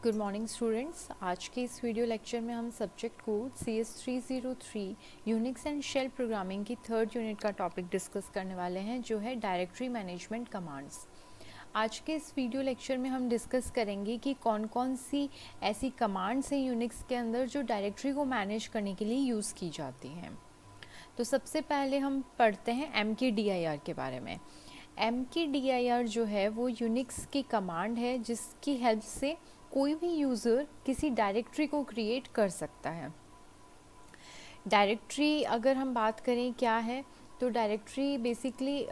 Good morning students. आज के इस वीडियो लेक्चर में हम subject code CS303 Unix and shell programming की थर्ड यूनिट का टॉपिक डिस्कस करने वाले हैं, जो है डायरेक्टरी मैनेजमेंट कमांड्स। आज के इस वीडियो लेक्चर में हम डिस्कस करेंगे कि कौन कौन सी ऐसी कमांड्स हैं यूनिक्स के अंदर जो डायरेक्टरी को मैनेज करने के लिए यूज़ की जाती हैं। तो सबसे पहले हम पढ़ते हैं mkdir के बारे में। mkdir जो है वो यूनिक्स की कमांड है जिसकी हेल्प से कोई भी यूज़र किसी डायरेक्टरी को क्रिएट कर सकता है। डायरेक्टरी अगर हम बात करें क्या है, तो डायरेक्टरी बेसिकली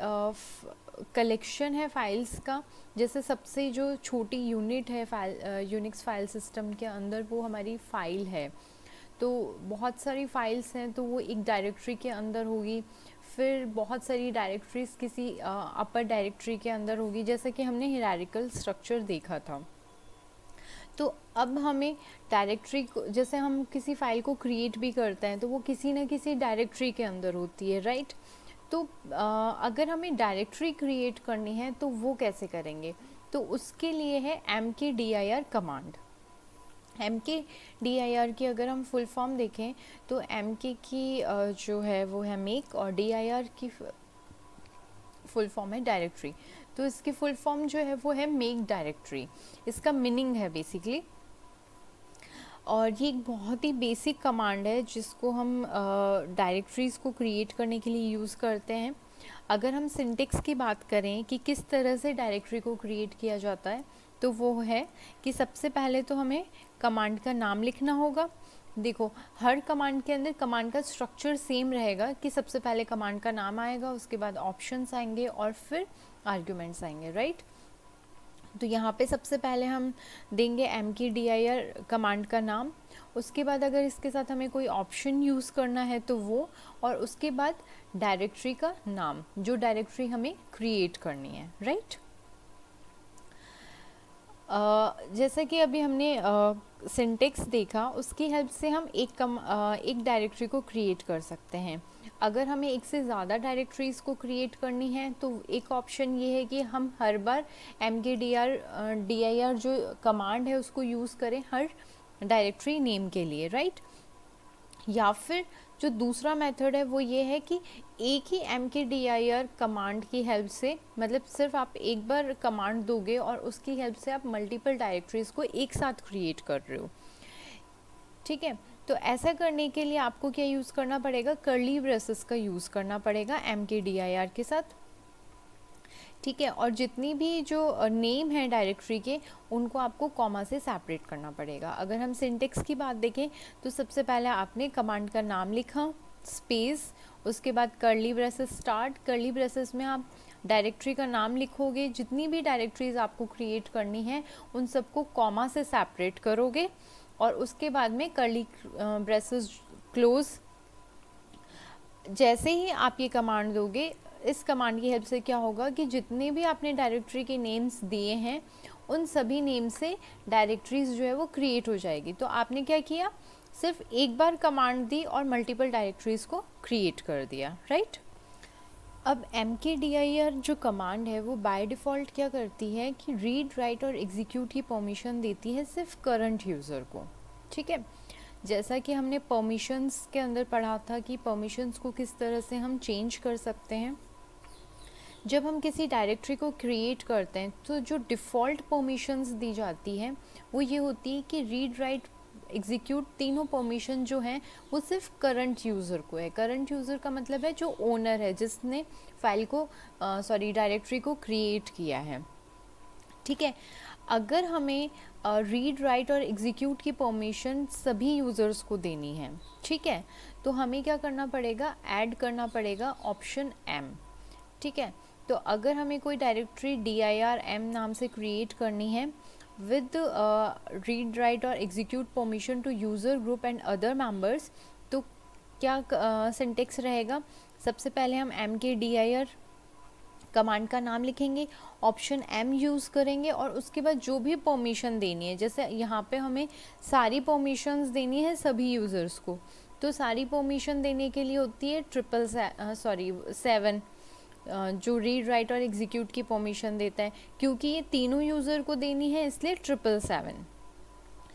कलेक्शन है फाइल्स का। जैसे सबसे जो छोटी यूनिट है फाइल यूनिक्स फाइल सिस्टम के अंदर, वो हमारी फ़ाइल है। तो बहुत सारी फाइल्स हैं तो वो एक डायरेक्टरी के अंदर होगी। फिर बहुत सारी डायरेक्टरीज किसी अपर डायरेक्टरी के अंदर होगी, जैसा कि हमने हायरार्किकल स्ट्रक्चर देखा था। तो अब हमें डायरेक्टरी को, जैसे हम किसी फाइल को क्रिएट भी करते हैं तो वो किसी न किसी डायरेक्टरी के अंदर होती है, राइट। तो अगर हमें डायरेक्टरी क्रिएट करनी है तो वो कैसे करेंगे, तो उसके लिए है mkdir कमांड। mkdir की अगर हम फुल फॉर्म देखें तो mk की जो है वो है मेक, और dir की फुल फॉर्म है डायरेक्टरी। तो इसकी फुल फॉर्म जो है वो है मेक डायरेक्टरी, इसका मीनिंग है बेसिकली। और ये एक बहुत ही बेसिक कमांड है जिसको हम डायरेक्टरीज़ को क्रिएट करने के लिए यूज़ करते हैं। अगर हम सिंटेक्स की बात करें कि किस तरह से डायरेक्टरी को क्रिएट किया जाता है, तो वो है कि सबसे पहले तो हमें कमांड का नाम लिखना होगा। देखो, हर कमांड के अंदर कमांड का स्ट्रक्चर सेम रहेगा कि सबसे पहले कमांड का नाम आएगा, उसके बाद ऑप्शंस आएंगे और फिर आर्ग्यूमेंट्स आएंगे, राइट। तो यहाँ पे सबसे पहले हम देंगे mkdir कमांड का नाम, उसके बाद अगर इसके साथ हमें कोई ऑप्शन यूज़ करना है तो वो, और उसके बाद डायरेक्टरी का नाम, जो डायरेक्टरी हमें क्रिएट करनी है, राइट। जैसा कि अभी हमने सिंटेक्स देखा, उसकी हेल्प से हम एक डायरेक्टरी को क्रिएट कर सकते हैं। अगर हमें एक से ज़्यादा डायरेक्टरीज़ को क्रिएट करनी है तो एक ऑप्शन ये है कि हम हर बार mkdir जो कमांड है उसको यूज़ करें हर डायरेक्टरी नेम के लिए, राइट। या फिर जो दूसरा मेथड है वो ये है कि एक ही mkdir कमांड की हेल्प से, मतलब सिर्फ आप एक बार कमांड दोगे और उसकी हेल्प से आप मल्टीपल डायरेक्टरीज़ को एक साथ क्रिएट कर रहे हो, ठीक है। तो ऐसा करने के लिए आपको क्या यूज़ करना पड़ेगा, कर्ली ब्रेसेस का यूज़ करना पड़ेगा mkdir के साथ, ठीक है। और जितनी भी जो नेम है डायरेक्टरी के, उनको आपको कॉमा से सेपरेट करना पड़ेगा। अगर हम सिंटेक्स की बात देखें तो सबसे पहले आपने कमांड का नाम लिखा, स्पेस, उसके बाद curly braces start. Curly braces में आप डायरेक्टरी का नाम लिखोगे, जितनी भी डायरेक्टरीज आपको क्रिएट करनी है उन सबको कॉमा से सेपरेट करोगे, और उसके बाद में कर्ली ब्रेसेस क्लोज। जैसे ही आप ये कमांड दोगे, इस कमांड की हेल्प से क्या होगा कि जितने भी आपने डायरेक्टरी के नेम्स दिए हैं उन सभी नेम से डायरेक्टरीज जो है वो क्रिएट हो जाएगी। तो आपने क्या किया, सिर्फ एक बार कमांड दी और मल्टीपल डायरेक्टरीज को क्रिएट कर दिया, राइट। अब mkdir जो कमांड है वो बाय डिफ़ॉल्ट क्या करती है कि रीड, राइट और एग्जीक्यूट की परमिशन देती है सिर्फ करंट यूज़र को, ठीक है। जैसा कि हमने परमिशंस के अंदर पढ़ा था कि परमिशंस को किस तरह से हम चेंज कर सकते हैं। जब हम किसी डायरेक्टरी को क्रिएट करते हैं तो जो डिफ़ॉल्ट परमिशंस दी जाती है वो ये होती है कि रीड, राइट, एग्जीक्यूट, तीनों परमिशन जो हैं वो सिर्फ करंट यूज़र को है। करंट यूज़र का मतलब है जो ओनर है, जिसने फाइल को डायरेक्टरी को क्रिएट किया है, ठीक है। अगर हमें रीड, राइट और एग्जीक्यूट की परमिशन सभी यूज़र्स को देनी है, ठीक है, तो हमें क्या करना पड़ेगा, ऐड करना पड़ेगा ऑप्शन M, ठीक है। तो अगर हमें कोई डायरेक्टरी dir नाम से क्रिएट करनी है विद रीड, राइट और execute permission to user, group and other members, तो क्या सिंटेक्स रहेगा, सबसे पहले हम mkdir कमांड का नाम लिखेंगे, ऑप्शन M यूज़ करेंगे, और उसके बाद जो भी परमिशन देनी है, जैसे यहाँ पे हमें सारी परमिशंस देनी है सभी यूज़र्स को, तो सारी परमिशन देने के लिए होती है 7 जो रीड, राइट और एग्जीक्यूट की परमिशन देता है। क्योंकि ये तीनों यूज़र को देनी है इसलिए 777,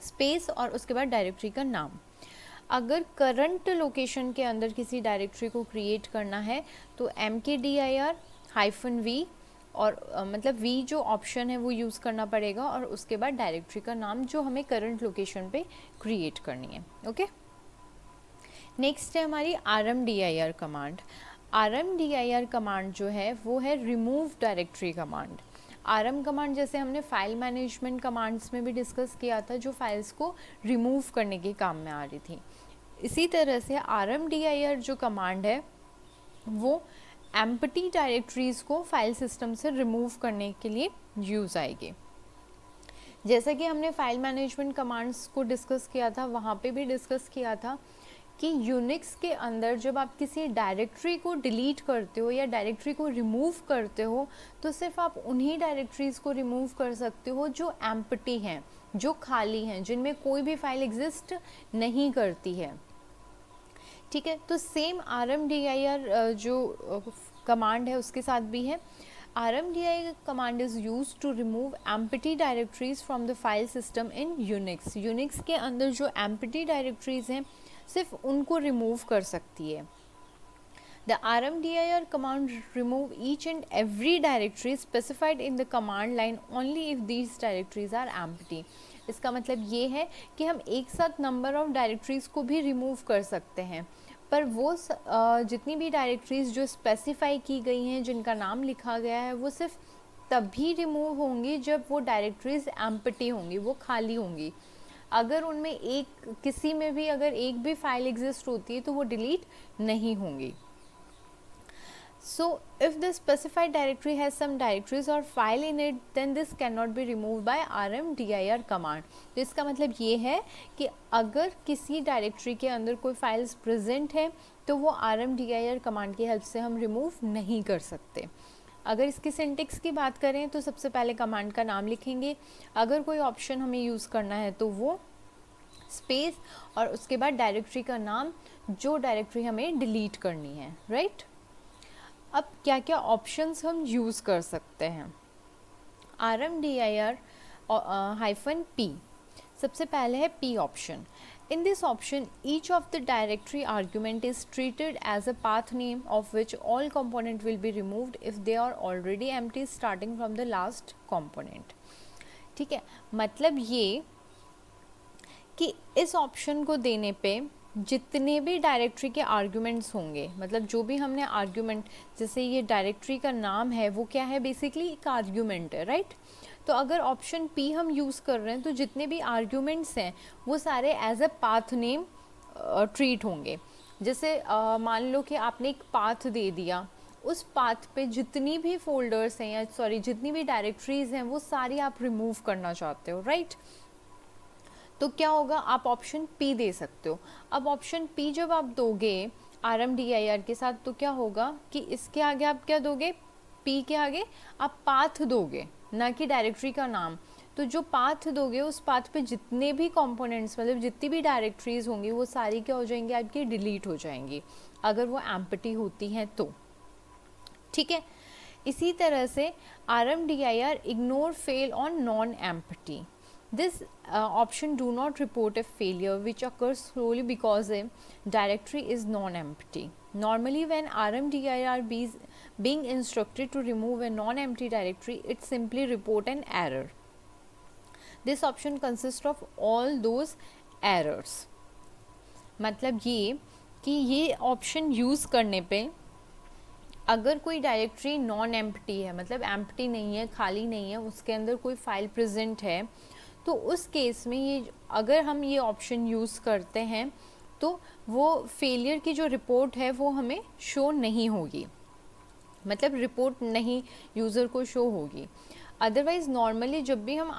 स्पेस और उसके बाद डायरेक्टरी का नाम। अगर करंट लोकेशन के अंदर किसी डायरेक्टरी को क्रिएट करना है तो mkdir-v और मतलब v जो ऑप्शन है वो यूज़ करना पड़ेगा और उसके बाद डायरेक्टरी का नाम जो हमें करंट लोकेशन पे क्रिएट करनी है। ओके, नेक्स्ट है हमारी rmdir कमांड। rmdir कमांड जो है वो है remove directory command. rm command जैसे हमने फाइल मैनेजमेंट कमांड्स में भी डिस्कस किया था, जो फाइल्स को रिमूव करने के काम में आ रही थी। इसी तरह से rmdir जो कमांड है वो एम्प्टी डायरेक्टरीज को फाइल सिस्टम से रिमूव करने के लिए यूज़ आएगी। जैसा कि हमने फाइल मैनेजमेंट कमांड्स को डिस्कस किया था, वहाँ पे भी डिस्कस किया था कि यूनिक्स के अंदर जब आप किसी डायरेक्टरी को डिलीट करते हो या डायरेक्टरी को रिमूव करते हो तो सिर्फ आप उन्हीं डायरेक्टरीज को रिमूव कर सकते हो जो एम्प्टी हैं, जो खाली हैं, जिनमें कोई भी फाइल एग्जिस्ट नहीं करती है। ठीक है, तो सेम rmdir जो कमांड है उसके साथ भी है। rmdir command is used to remove empty directories from the file system in Unix. Unix के अंदर जो एम्प्टी डायरेक्टरीज हैं सिर्फ उनको रिमूव कर सकती है। The rmdir command remove each and every directory specified in the command line only if these directories are empty। इसका मतलब ये है कि हम एक साथ नंबर ऑफ डायरेक्टरीज को भी रिमूव कर सकते हैं, पर वो जितनी भी डायरेक्टरीज जो स्पेसिफाई की गई हैं, जिनका नाम लिखा गया है, वो सिर्फ तभी रिमूव होंगी जब वो डायरेक्टरीज एम्प्टी होंगी, वो खाली होंगी। अगर उनमें किसी में भी अगर एक भी फाइल एग्जिस्ट होती है तो वो डिलीट नहीं होंगी। So if the specified directory has some directories or file in it, then this cannot be removed by rmdir command। तो इसका मतलब ये है कि अगर किसी डायरेक्टरी के अंदर कोई फाइल्स प्रेजेंट है तो वो rmdir कमांड की हेल्प से हम रिमूव नहीं कर सकते। अगर इसकी सिंटेक्स की बात करें तो सबसे पहले कमांड का नाम लिखेंगे, अगर कोई ऑप्शन हमें यूज़ करना है तो वो स्पेस और उसके बाद डायरेक्टरी का नाम, जो डायरेक्टरी हमें डिलीट करनी है, राइट। अब क्या क्या ऑप्शंस हम यूज़ कर सकते हैं। rmdir-p, सबसे पहले है p option. In this option, each of the directory argument is treated as a path name of which all component will be removed if they are already empty starting from the last component। ठीक है, मतलब ये कि इस option को देने पे जितने भी डायरेक्टरी के आर्ग्यूमेंट्स होंगे, मतलब जो भी हमने आर्ग्यूमेंट, जैसे ये डायरेक्टरी का नाम है वो क्या है, बेसिकली एक आर्ग्यूमेंट है, राइट। तो अगर ऑप्शन पी हम यूज़ कर रहे हैं तो जितने भी आर्ग्यूमेंट्स हैं वो सारे as a path name treat होंगे। जैसे मान लो कि आपने एक पाथ दे दिया, उस पाथ पे जितनी भी फोल्डर्स हैं या जितनी भी डायरेक्टरीज हैं वो सारी आप रिमूव करना चाहते हो, राइट। तो क्या होगा, आप ऑप्शन पी दे सकते हो। अब ऑप्शन पी जब आप दोगे rmdir के साथ तो क्या होगा कि इसके आगे आप क्या दोगे, पी के आगे आप पाथ दोगे, ना कि डायरेक्टरी का नाम। तो जो पाथ दोगे उस पाथ पे जितने भी कंपोनेंट्स, मतलब जितनी भी डायरेक्टरीज होंगी वो सारी क्या हो जाएंगी, आपकी डिलीट हो जाएंगी अगर वो एम्प्टी होती हैं तो। ठीक है, इसी तरह से rmdir ignore fell on non empty. This option do not report a failure which occurs slowly because a directory is non-empty. Normally when rmdir being instructed to remove a non-empty directory, it simply report an error. This option consists of all those errors। मतलब ये कि ये option use करने पे अगर कोई directory non empty है, मतलब एम्प्टी नहीं है, खाली नहीं है, उसके अंदर कोई फाइल प्रेजेंट है, तो उस केस में ये अगर हम ये ऑप्शन यूज़ करते हैं तो वो फेलियर की जो रिपोर्ट है वो हमें शो नहीं होगी, मतलब रिपोर्ट नहीं यूज़र को शो होगी। अदरवाइज़ नॉर्मली जब भी हम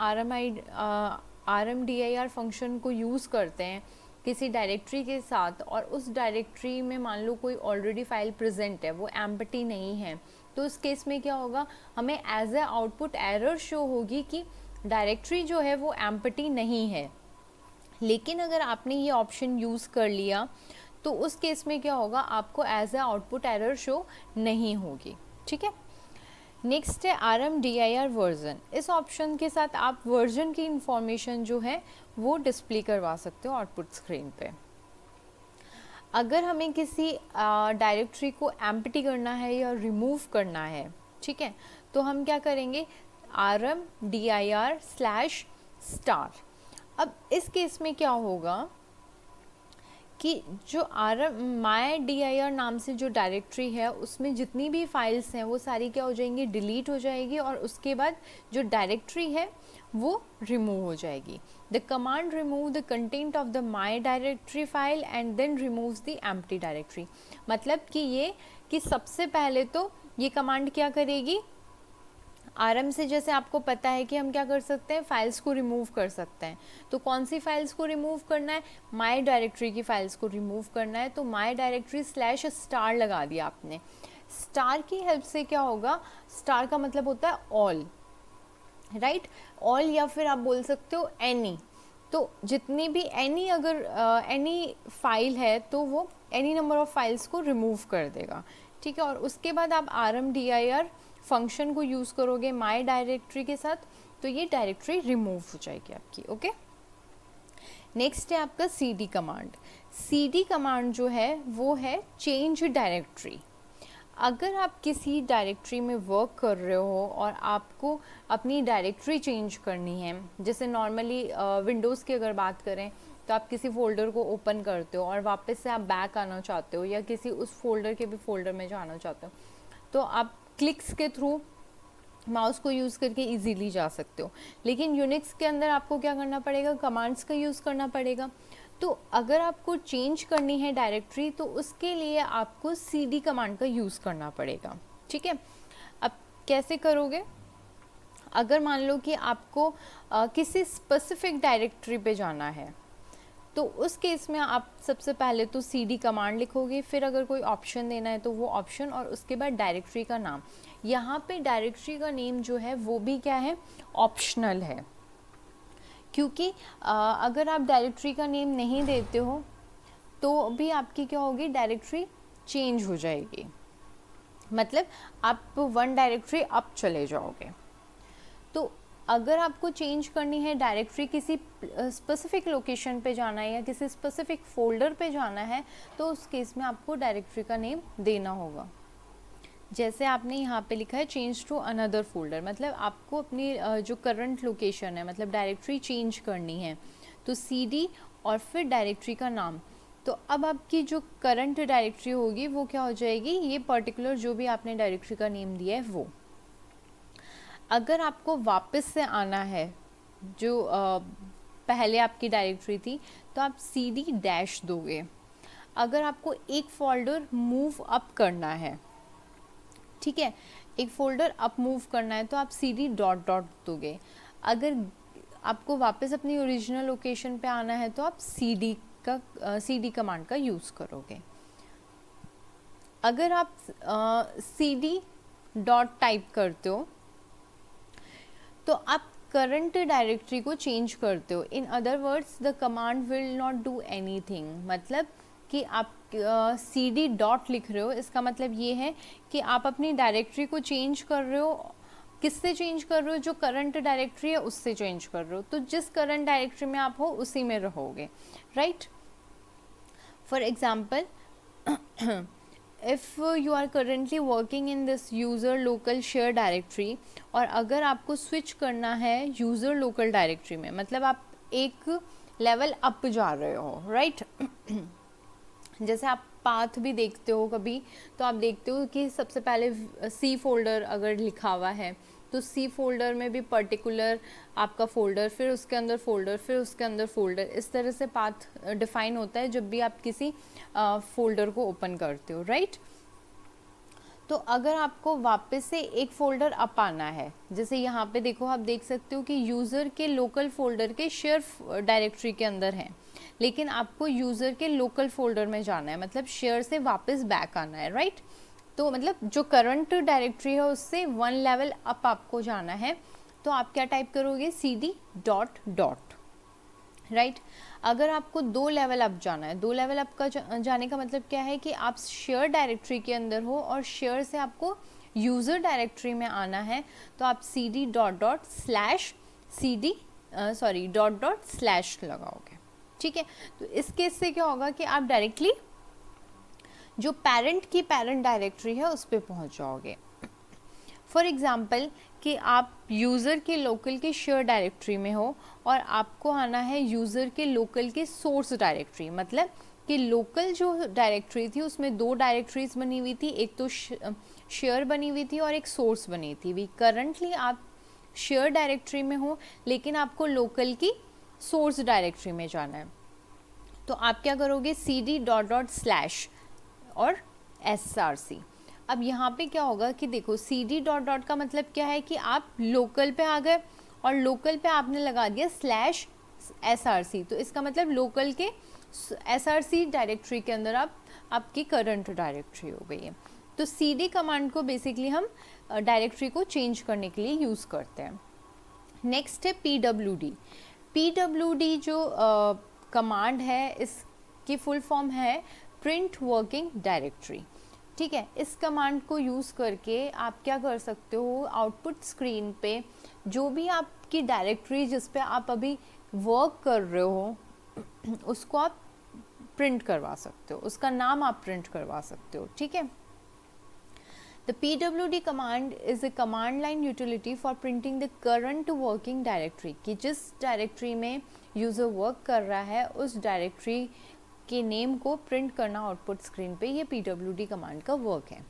rmdir फंक्शन को यूज़ करते हैं किसी डायरेक्टरी के साथ और उस डायरेक्टरी में मान लो कोई ऑलरेडी फाइल प्रेजेंट है, वो एम्प्टी नहीं है, तो उस केस में क्या होगा, हमें as a output error show होगी कि डायरेक्टरी जो है वो एम्प्टी नहीं है। लेकिन अगर आपने ये ऑप्शन यूज़ कर लिया तो उस केस में क्या होगा, आपको as a output error show नहीं होगी। ठीक है, नेक्स्ट है RMDIR वर्जन। इस ऑप्शन के साथ आप वर्जन की इंफॉर्मेशन जो है वो डिस्प्ले करवा सकते हो आउटपुट स्क्रीन पे। अगर हमें किसी डायरेक्टरी को एम्प्टी करना है या रिमूव करना है, ठीक है, तो हम क्या करेंगे, RMDIR/स्टार। अब इस केस में क्या होगा कि जो MyDIR नाम से जो डायरेक्टरी है उसमें जितनी भी फाइल्स हैं वो सारी क्या हो जाएंगी, डिलीट हो जाएगी, और उसके बाद जो डायरेक्टरी है वो रिमूव हो जाएगी। The command remove the content of the my directory file and then removes the empty directory. मतलब कि सबसे पहले तो ये कमांड क्या करेगी, RM से जैसे आपको पता है कि हम क्या कर सकते हैं, फाइल्स को रिमूव कर सकते हैं। तो कौन सी फाइल्स को रिमूव करना है, माई डायरेक्टरी की फाइल्स को रिमूव करना है। तो माई डायरेक्टरी/स्टार लगा दिया आपने। स्टार की हेल्प से क्या होगा, स्टार का मतलब होता है ऑल, राइट, ऑल, या फिर आप बोल सकते हो एनी। तो जितनी भी अगर एनी फाइल है तो वो एनी नंबर ऑफ फाइल्स को रिमूव कर देगा, ठीक है। और उसके बाद आप RMDIR फंक्शन को यूज़ करोगे माई डायरेक्टरी के साथ, तो ये डायरेक्टरी रिमूव हो जाएगी आपकी, ओके। नेक्स्ट है आपका CD कमांड। CD कमांड जो है वो है चेंज डायरेक्टरी। अगर आप किसी डायरेक्टरी में वर्क कर रहे हो और आपको अपनी डायरेक्टरी चेंज करनी है, जैसे नॉर्मली विंडोज़ की अगर बात करें तो आप किसी फोल्डर को ओपन करते हो और वापस से आप बैक आना चाहते हो या किसी उस फोल्डर के भी फोल्डर में जाना चाहते हो, तो आप क्लिक्स के थ्रू माउस को यूज़ करके इजीली जा सकते हो। लेकिन यूनिक्स के अंदर आपको क्या करना पड़ेगा, कमांड्स का यूज़ करना पड़ेगा। तो अगर आपको चेंज करनी है डायरेक्टरी तो उसके लिए आपको CD कमांड का यूज़ करना पड़ेगा, ठीक है। अब कैसे करोगे, अगर मान लो कि आपको किसी स्पेसिफिक डायरेक्टरी पे जाना है, तो उस केस में आप सबसे पहले तो CD कमांड लिखोगे, फिर अगर कोई ऑप्शन देना है तो वो ऑप्शन, और उसके बाद डायरेक्टरी का नाम। यहाँ पे डायरेक्टरी का नेम जो है वो भी क्या है, ऑप्शनल है, क्योंकि अगर आप डायरेक्टरी का नेम नहीं देते हो तो भी आपकी क्या होगी, डायरेक्टरी चेंज हो जाएगी, मतलब आप 1 डायरेक्टरी अप चले जाओगे। तो अगर आपको चेंज करनी है डायरेक्टरी, किसी स्पेसिफिक लोकेशन पे जाना है या किसी स्पेसिफिक फोल्डर पे जाना है, तो उस केस में आपको डायरेक्टरी का नेम देना होगा। जैसे आपने यहाँ पे लिखा है चेंज टू अनदर फोल्डर, मतलब आपको अपनी जो करंट लोकेशन है, मतलब डायरेक्टरी चेंज करनी है, तो CD और फिर डायरेक्टरी का नाम। तो अब आपकी जो करंट डायरेक्टरी होगी वो क्या हो जाएगी, ये पर्टिकुलर जो भी आपने डायरेक्टरी का नेम दिया है वो। अगर आपको वापस से आना है जो पहले आपकी डायरेक्टरी थी, तो आप CD- दोगे। अगर आपको एक फोल्डर मूव अप करना है, ठीक है, एक फोल्डर अप मूव करना है, तो आप CD... दोगे। अगर आपको वापस अपनी ओरिजिनल लोकेशन पे आना है तो आप CD कमांड का यूज़ करोगे। अगर आप CD... टाइप करते हो तो आप करंट डायरेक्टरी को चेंज करते हो। In other words the command will not do anything, मतलब कि आप CD... लिख रहे हो, इसका मतलब ये है कि आप अपनी डायरेक्टरी को चेंज कर रहे हो। किससे चेंज कर रहे हो, जो करंट डायरेक्टरी है उससे चेंज कर रहे हो। तो जिस करंट डायरेक्टरी में आप हो उसी में रहोगे, right. For example, if you are currently working in this user local share directory, और अगर आपको स्विच करना है यूज़र लोकल डायरेक्टरी में, मतलब आप एक लेवल अप जा रहे हो, राइट। जैसे आप पाथ भी देखते हो कभी, तो आप देखते हो कि सबसे पहले C फोल्डर अगर लिखा हुआ है तो C फोल्डर में भी पर्टिकुलर आपका फोल्डर, फिर उसके अंदर फोल्डर, फिर उसके अंदर फोल्डर, इस तरह से पाथ डिफाइन होता है जब भी आप किसी फोल्डर को ओपन करते हो, राइट। तो अगर आपको वापस से एक फ़ोल्डर अप आना है, जैसे यहाँ पे देखो, आप देख सकते हो कि यूज़र के लोकल फ़ोल्डर के शेयर डायरेक्टरी के अंदर हैं, लेकिन आपको यूज़र के लोकल फ़ोल्डर में जाना है, मतलब शेयर से वापस बैक आना है, राइट। तो मतलब जो करंट डायरेक्टरी है उससे 1 लेवल अप आपको जाना है, तो आप क्या टाइप करोगे, CD... राइट। अगर आपको 2 लेवल अप जाना है, 2 लेवल अप का जाने का मतलब क्या है कि आप शेयर डायरेक्टरी के अंदर हो और शेयर से आपको यूज़र डायरेक्टरी में आना है तो आप cd डॉट स्लैश लगाओगे, ठीक है। तो इस केस से क्या होगा कि आप डायरेक्टली जो पेरेंट की पेरेंट डायरेक्टरी है उस पर पहुंच जाओगे। फॉर एग्ज़ाम्पल कि आप यूज़र के लोकल के शेयर डायरेक्टरी में हो और आपको आना है यूज़र के लोकल के सोर्स डायरेक्टरी, मतलब कि लोकल जो डायरेक्टरी थी उसमें दो डायरेक्टरीज बनी हुई थी, एक तो शेयर बनी हुई थी और एक सोर्स बनी थी। वी करंटली आप शेयर डायरेक्टरी में हो लेकिन आपको लोकल की सोर्स डायरेक्टरी में जाना है, तो आप क्या करोगे, cd डॉट स्लैश और src। अब यहाँ पे क्या होगा कि देखो cd डॉट का मतलब क्या है कि आप लोकल पे आ गए और लोकल पे आपने लगा दिया स्लैश src, तो इसका मतलब लोकल के src डायरेक्टरी के अंदर आपकी करंट डायरेक्टरी हो गई है। तो cd कमांड को बेसिकली हम डायरेक्टरी को चेंज करने के लिए यूज़ करते हैं। नेक्स्ट है pwd जो कमांड है इसकी फुल फॉर्म है प्रिंट वर्किंग डायरेक्टरी, ठीक है। इस कमांड को यूज़ करके आप क्या कर सकते हो, आउटपुट स्क्रीन पे जो भी आपकी डायरेक्टरी जिस पे आप अभी वर्क कर रहे हो उसको आप प्रिंट करवा सकते हो, उसका नाम आप प्रिंट करवा सकते हो, ठीक है। The pwd command is a command line utility for printing the current working directory, कि जिस डायरेक्टरी में यूज़र वर्क कर रहा है उस डायरेक्टरी के नेम को प्रिंट करना आउटपुट स्क्रीन पे, ये pwd कमांड का वर्क है।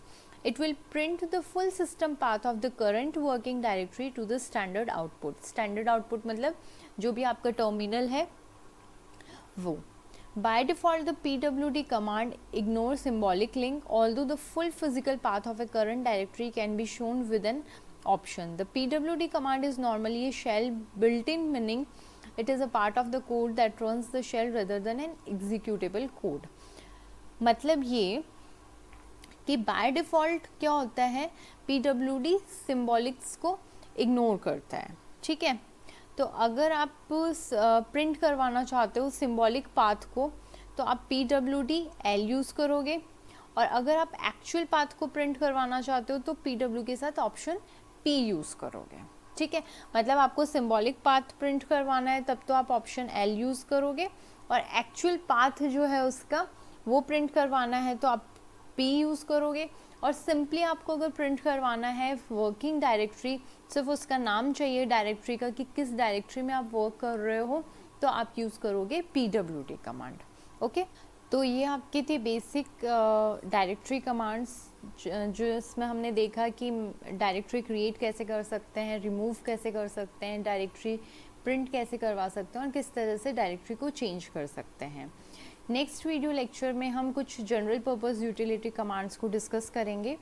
It will print the full system path of the current working directory to the standard output। standard output मतलब जो भी आपका टर्मिनल है वो। By default, the pwd command ignores symbolic link, although the full physical path of a current directory can be shown with an option. The pwd command is normally a shell built-in, meaning it is a part of the code that runs the shell rather than an executable code। मतलब ये कि by default क्या होता है, pwd सिम्बॉलिक्स को ignore करता है, ठीक है। तो अगर आप प्रिंट करवाना चाहते हो सिम्बॉलिक पाथ को तो आप pwd l यूज़ करोगे, और अगर आप एक्चुअल पाथ को प्रिंट करवाना चाहते हो तो pw के साथ ऑप्शन p यूज़ करोगे, ठीक है। मतलब आपको सिम्बॉलिक पाथ प्रिंट करवाना है तब तो आप ऑप्शन l यूज़ करोगे, और एक्चुअल पाथ जो है उसका वो प्रिंट करवाना है तो आप p यूज़ करोगे, और सिंपली आपको अगर प्रिंट करवाना है वर्किंग डायरेक्टरी, सिर्फ उसका नाम चाहिए डायरेक्टरी का कि किस डायरेक्टरी में आप वर्क कर रहे हो, तो आप यूज़ करोगे pwd कमांड, ओके। तो ये आपकी थी बेसिक डायरेक्टरी कमांड्स जो इसमें हमने देखा कि डायरेक्टरी क्रिएट कैसे कर सकते हैं, रिमूव कैसे कर सकते हैं, डायरेक्टरी प्रिंट कैसे करवा सकते हैं और किस तरह से डायरेक्टरी को चेंज कर सकते हैं। नेक्स्ट वीडियो लेक्चर में हम कुछ जनरल पर्पस यूटिलिटी कमांड्स को डिस्कस करेंगे।